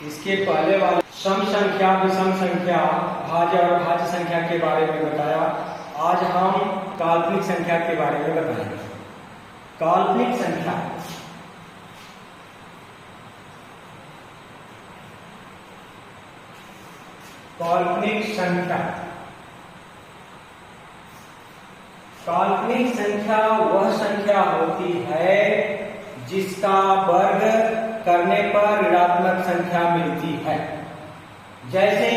इसके पहले वाले सम संख्या, विषम संख्या, भाज्य और भाज्य संख्या के बारे में बताया। आज हम काल्पनिक संख्या के बारे में बताएंगे। काल्पनिक संख्या काल्पनिक संख्या काल्पनिक संख्या वह संख्या होती है जिसका वर्ग करने पर ऋणात्मक संख्या मिलती है। जैसे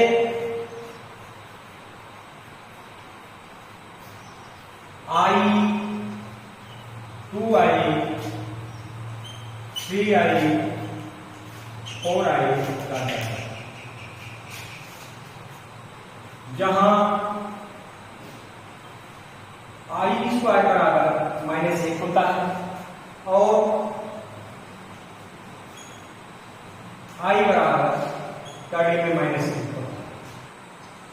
i, 2i, 3i, 4i का है, जहां i स्क्वायर बराबर -1 होता है और i बराबर कड़ी में -1 होता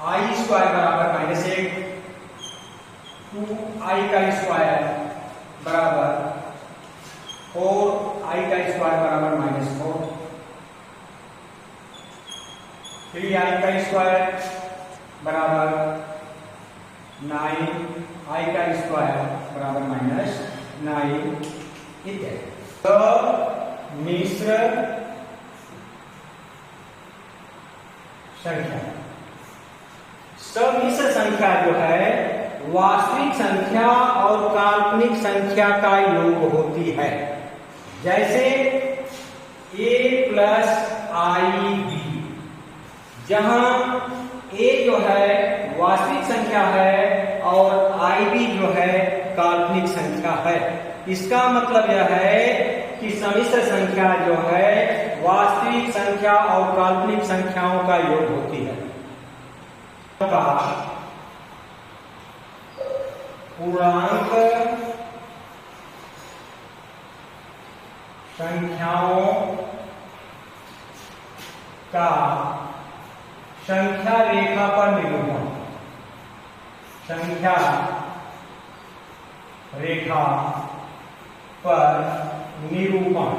है। i स्क्वायर बराबर -1, 2i का स्क्वायर बराबर 4i का स्क्वायर बराबर -4, 3i का स्क्वायर बराबर 9i का स्क्वायर बराबर -9 इत्यादि। मिश्र संख्या, समिश्र संख्या जो है वास्तविक संख्या और काल्पनिक संख्या का योग होती है। जैसे a + ib, जहां a जो है वास्तविक संख्या है और ib जो है काल्पनिक संख्या है। इसका मतलब यह है कि समिश्र संख्या जो है वास्तविक संख्या और काल्पनिक संख्याओं का योग होती है। पूर्णांक संख्याओं का संख्या रेखा पर निरूपण, संख्या रेखा पर निरूपण।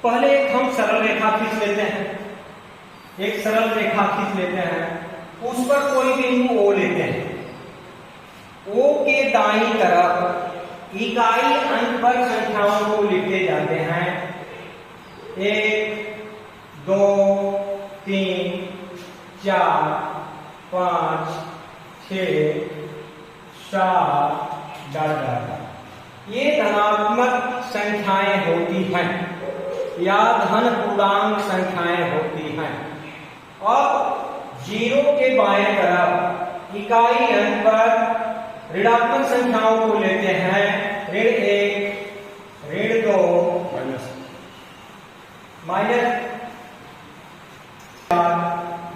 पहले एक हम सरल रेखा खींच लेते हैं, एक सरल रेखा खींच लेते हैं, उस पर कोई बिंदु O लेते हैं। O के दाईं तरफ इकाई अंक पर संख्याओं को लिखते जाते हैं। 1, 2, 3, 4, 5, 6, 7 ये धनात्मक संख्याएं होती हैं या धन पूर्णांक संख्याएं होती हैं। अब 0 के बाएं तरफ इकाई अंक पर ऋणात्मक संख्याओं को लेते हैं। ऋण 1, ऋण 2,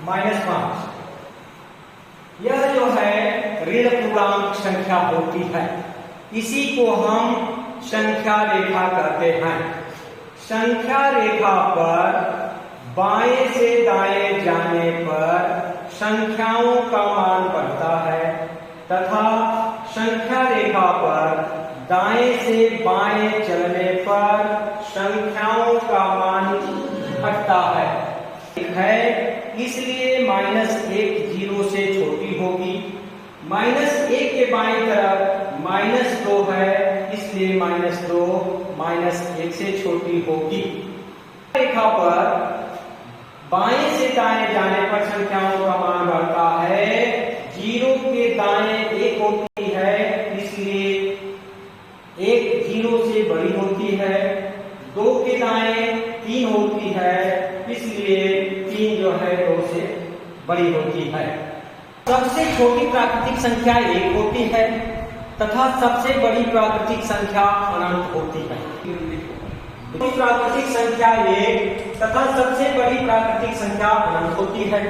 -5। यह जो है ऋण पूर्णांक संख्या होती है। इसी को हम संख्या रेखा कहते हैं। संख्या रेखा पर बाएं से दाएं जाने पर संख्याओं का मान बढ़ता है तथा संख्या रेखा पर दाएं से बाएं चलने पर संख्याओं का मान घटता है। इसलिए -1 0 से छोटी होगी। -1 के बाईं तरफ -2 है, इसलिए -2 -1 से छोटी होगी। रेखा पर बाएं से दाएं जाने पर संख्याओं का मान बढ़ता है। 0 के दाएं 1 होती है, इसलिए 1 0 से बड़ी होती है। 2 के दाएं 3 होती है, इसलिए 3 जो है 2 से बड़ी होती है। सबसे छोटी प्राकृतिक संख्या 1 होती है तथा सबसे बड़ी प्राकृतिक संख्या अनंत होती है। प्राकृतिक संख्या 1 तथा सबसे बड़ी प्राकृतिक संख्या अनंत होती है।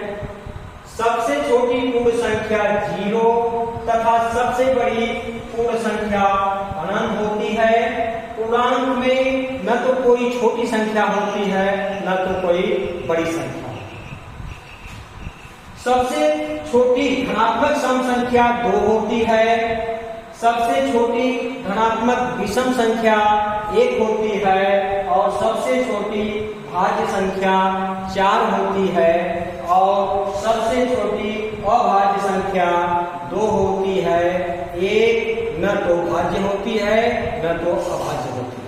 सबसे छोटी पूर्ण संख्या 0 तथा सबसे बड़ी पूर्ण संख्या अनंत होती है। पूर्णांक में न तो कोई छोटी संख्या होती है न तो कोई बड़ी संख्या। सबसे छोटी धनात्मक सम संख्या 2 होती है। सबसे छोटी धनात्मक विषम संख्या 1 होती है और सबसे छोटी भाज्य संख्या 4 होती है और सबसे छोटी अभाज्य संख्या 2 होती है। एक न तो भाज्य होती है न तो अभाज्य होती है।